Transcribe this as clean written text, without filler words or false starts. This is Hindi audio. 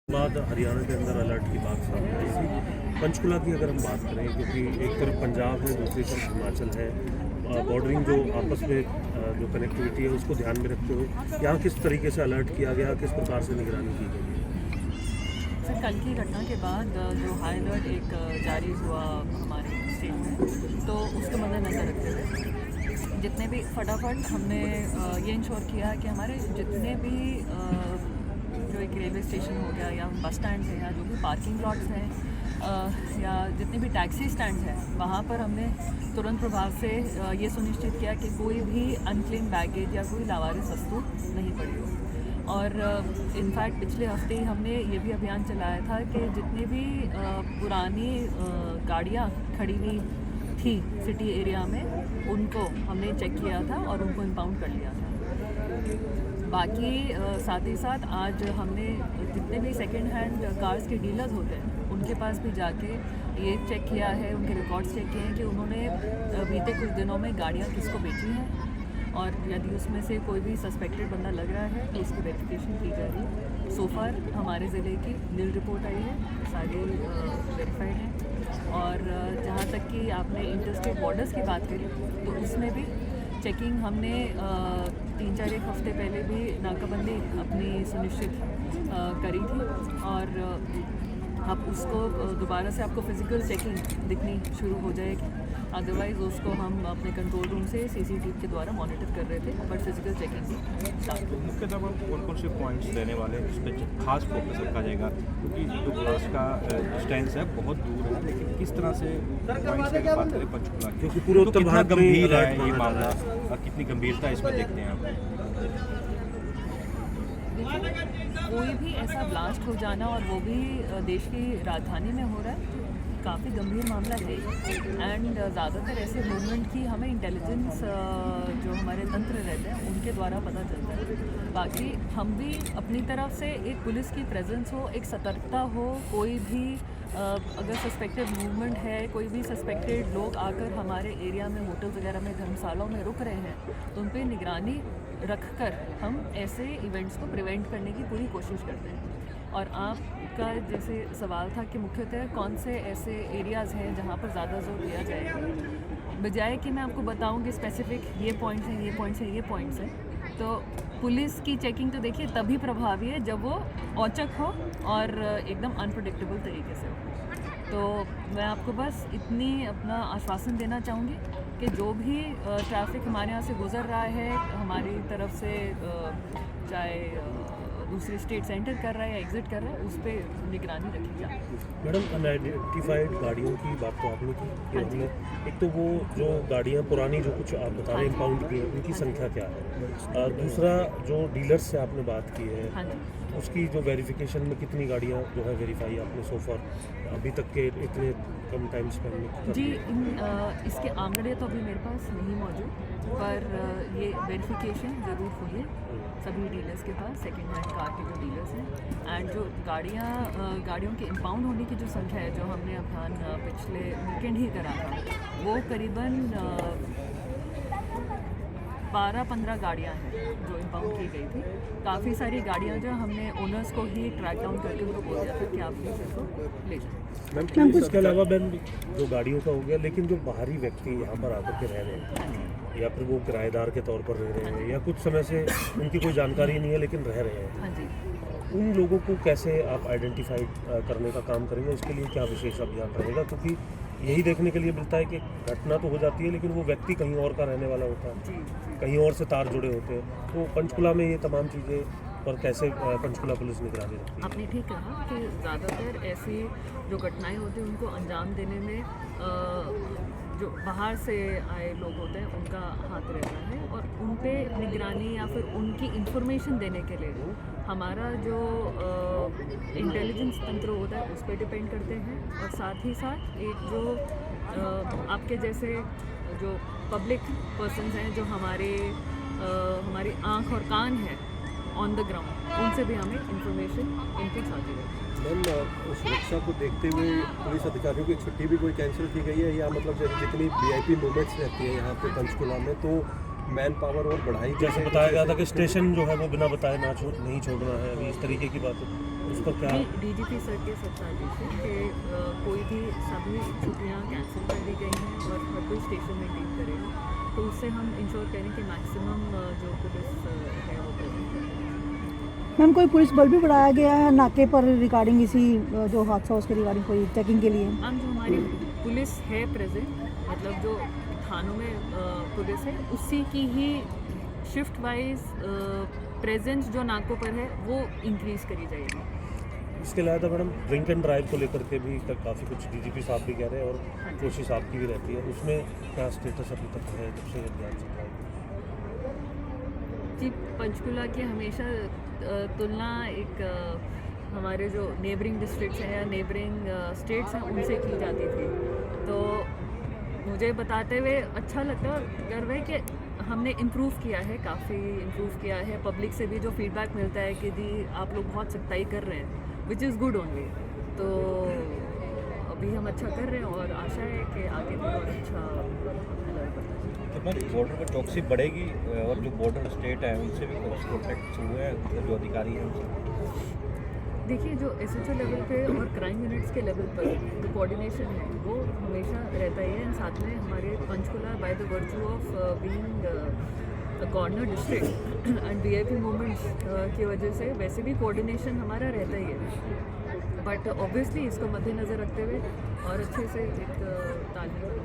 बाद हरियाणा के अंदर अलर्ट की बात सामने आई थी। पंचकुला की अगर हम बात करें, क्योंकि एक तरफ पंजाब है, दूसरी तरफ हिमाचल है, बॉर्डरिंग जो आपस में जो कनेक्टिविटी है उसको ध्यान में रखते हुए यहाँ किस तरीके से अलर्ट किया गया, किस प्रकार से निगरानी की गई है? सर, कल की घटना के बाद जो हाई अलर्ट एक जारी हुआ हमारे स्टेट में, तो उसको मद्देनजर रखते हुए जितने भी फटाफट हमने ये इंश्योर किया कि हमारे जितने भी जो एक रेलवे स्टेशन हो गया या बस स्टैंड है या जो भी पार्किंग लॉट्स हैं या जितने भी टैक्सी स्टैंड्स हैं, वहाँ पर हमने तुरंत प्रभाव से ये सुनिश्चित किया कि कोई भी अनक्लेम बैगेज या कोई लावारिस वस्तु नहीं पड़ी हो। और इनफैक्ट पिछले हफ्ते ही हमने ये भी अभियान चलाया था कि जितने भी पुरानी गाड़ियाँ खड़ी हुई थी सिटी एरिया में, उनको हमने चेक किया था और उनको इम्पाउंड कर लिया था। बाकी साथ ही साथ आज हमने जितने भी सेकेंड हैंड कार्स के डीलर्स होते हैं उनके पास भी जाके ये चेक किया है, उनके रिकॉर्ड्स चेक किए हैं कि उन्होंने बीते कुछ दिनों में गाड़ियाँ किसको बेची हैं, और यदि उसमें से कोई भी सस्पेक्टेड बंदा लग रहा है तो उसकी वेरिफिकेशन की जा रही है। सो फार हमारे ज़िले की नील रिपोर्ट आई है, सारे वेरीफाइड हैं। और जहाँ तक कि आपने इंटरस्टेट बॉर्डर्स की बात करी, तो उसमें भी चेकिंग हमने 3-4 एक हफ्ते पहले भी नाकाबंदी अपनी सुनिश्चित करी थी, और अब उसको दोबारा से आपको फिज़िकल चेकिंग दिखनी शुरू हो जाएगी। अदरवाइज़ उसको हम अपने कंट्रोल रूम से CCTV के द्वारा मॉनिटर कर रहे थे, बट फिज़िकल चेकिंग भी स्टार्ट हुई। मुख्यतः कौन कौन से पॉइंट्स देने वाले हैं, इस पर खास फोकस रखा जाएगा, क्योंकि जो क्लास का डिस्टेंस है बहुत दूर है, लेकिन किस तरह से पॉइंट्स की बात करें पंचकुला की, क्योंकि पूरे उत्तर भारत में गंभीर है अलर्ट ये माना मामला और कितनी गंभीरता इसमें देखते हैं आप? कोई भी ऐसा ब्लास्ट हो जाना, और वो भी देश की राजधानी में हो रहा है, काफ़ी गंभीर मामला है। एंड ज़्यादातर ऐसे मूवमेंट की हमें इंटेलिजेंस जो हमारे तंत्र रहते हैं उनके द्वारा पता चलता है। बाकी हम भी अपनी तरफ से एक पुलिस की प्रेजेंस हो, एक सतर्कता हो, कोई भी अगर सस्पेक्टेड मूवमेंट है, कोई भी सस्पेक्टेड लोग आकर हमारे एरिया में होटल वगैरह में धर्मशालाओं में रुक रहे हैं, तो उन पर निगरानी रखकर हम ऐसे इवेंट्स को प्रिवेंट करने की पूरी कोशिश करते हैं। और आपका जैसे सवाल था कि मुख्यतः कौन से ऐसे एरियाज़ हैं जहाँ पर ज़्यादा जोर दिया जाएगा, बजाय कि मैं आपको बताऊँ कि स्पेसिफिक ये पॉइंट्स हैं, ये पॉइंट्स हैं, ये पॉइंट्स हैं, तो पुलिस की चेकिंग तो देखिए तभी प्रभावी है जब वो औचक हो और एकदम अनप्रडिक्टेबल तरीके से हो। तो मैं आपको बस इतनी अपना आश्वासन देना चाहूँगी कि जो भी ट्रैफिक हमारे यहाँ से गुज़र रहा है, हमारी तरफ से चाहे दूसरे स्टेट से एंटर कर रहा है या एग्जिट कर रहा है, उस पर निगरानी रखी जाए। मैडम, अनआइडेंटिफाइड गाड़ियों की बात तो आपने की कि हमने एक तो वो जो गाड़ियाँ पुरानी जो कुछ आप बता रहे हैं इम्पाउंड की, उनकी संख्या क्या है, दूसरा जो डीलर्स से आपने बात की है उसकी जो वेरिफिकेशन में कितनी गाड़ियाँ जो है वेरीफाई आपने सो फार अभी तक के इतने कम टाइम स्पेंड में जी? इसके आंकड़े तो अभी मेरे पास नहीं मौजूद, पर ये वेरिफिकेशन ज़रूर हुई है सभी डीलर्स के पास, सेकेंड हैंड कार के जो डीलर्स हैं। एंड जो गाड़ियों के इम्पाउंड होने की जो संख्या है, जो हमने अभियान पिछले वीकेंड ही करा था, वो करीबन 12-15 गाड़ियाँ हैं जो इम्पाउंड की गई थी। काफ़ी सारी गाड़ियाँ जो हमने ओनर्स को ही ट्रैक डाउन करके उनको बोल दिया था कि आप प्लीज़ इसको ले जाए। मैम, इसके अलावा मैम जो गाड़ियों का हो गया, लेकिन जो बाहरी व्यक्ति यहाँ पर आकर के रह रहे हैं या फिर वो किराएदार के तौर पर रह रहे हैं या कुछ समय से उनकी कोई जानकारी नहीं है लेकिन रह रहे हैं, हाँ जी, उन लोगों को कैसे आप आइडेंटिफाई करने का काम करेंगे, उसके लिए क्या विशेष अभियान रहेगा? क्योंकि यही देखने के लिए मिलता है कि घटना तो हो जाती है लेकिन वो व्यक्ति कहीं और का रहने वाला होता है, कहीं और से तार जुड़े होते हैं। तो पंचकुला में ये तमाम चीज़ें पर कैसे पंचकुला पुलिस निगरानी रखती है? आपने ठीक कहा कि ज़्यादातर ऐसी जो घटनाएं होती हैं उनको अंजाम देने में जो बाहर से आए लोग होते हैं उनका हाथ रहता है, और उन पे निगरानी या फिर उनकी इंफॉर्मेशन देने के लिए हमारा जो इंटेलिजेंस तंत्र होता है उस पर डिपेंड करते हैं। और साथ ही साथ एक जो आपके जैसे जो पब्लिक पर्सन्स हैं, जो हमारी आँख और कान है ऑन द ग्राउंड, उनसे भी हमें इंफॉर्मेशन इनपुट्स आती है। मैम, सुरक्षा को देखते हुए पुलिस अधिकारियों की छुट्टी भी कोई कैंसिल की गई है, या मतलब जितनी VIP मूवमेंट्स रहती है यहाँ पे पंचकुला में, तो मैन पावर और बढ़ाई? जैसे बताया गया था कि स्टेशन जो है वो बिना बताए नहीं छोड़ना है, अभी इस तरीके की बात है। उस पर क्या डीजीपी सर के सब आदेश है कि कोई भी सभी छुट्टियां कैंसिल कर दी गई हैं और हर कोई स्टेशन मेंटेन करेगा, तो उससे हम इंश्योर करें कि मैक्सिमम जो पुलिस है वो प्रेजेंट करें। मैम कोई पुलिस बल भी बढ़ाया गया है नाके पर रिगार्डिंग इसी जो हादसा उसके रिगार्डिंग कोई चेकिंग के लिए? मैम जो हमारी पुलिस है प्रेजेंट, मतलब जो थानों में पुलिस है उसी की ही शिफ्ट वाइज प्रेजेंस जो नाकों पर है वो इंक्रीज़ करी जाएगी। इसके अलावा मैडम ड्रिंक एंड ड्राइव को लेकर के भी तक काफ़ी कुछ डीजीपी साहब भी कह रहे हैं और कोशिश आपकी भी रहती है, उसमें क्या स्टेटस अभी तक है जब से अभियान चल रहा है? जी, पंचकुला की हमेशा तुलना एक हमारे जो नेबरिंग डिस्ट्रिक्ट्स हैं या नेबरिंग स्टेट्स हैं उनसे की जाती थी, तो मुझे बताते हुए अच्छा लगता है, गर्व है कि हमने इम्प्रूव किया है, काफ़ी इम्प्रूव किया है। पब्लिक से भी जो फीडबैक मिलता है कि दी आप लोग बहुत सख्ताई कर रहे हैं, विच इज़ गुड ओनली। तो अभी हम अच्छा कर रहे हैं और आशा है कि आगे भी और अच्छा लेवल पर। तो मैम बॉर्डर पर चौकसी बढ़ेगी और जो बॉर्डर स्टेट है उनसे भी कुछ प्रोटेक्ट हुए हैं जो अधिकारी हैं उनसे? देखिए, जो SHO लेवल पे और क्राइम यूनिट्स के लेवल पर जो कोऑर्डिनेशन है वो हमेशा रहता ही है। एंड साथ में हमारे Panchkula by the virtue of being a corner district and VIP movements की वजह से वैसे भी कोऑर्डिनेशन हमारा रहता ही है, बट ऑब्वियसली इसको मद्देनज़र रखते हुए और अच्छे से एक तालमेल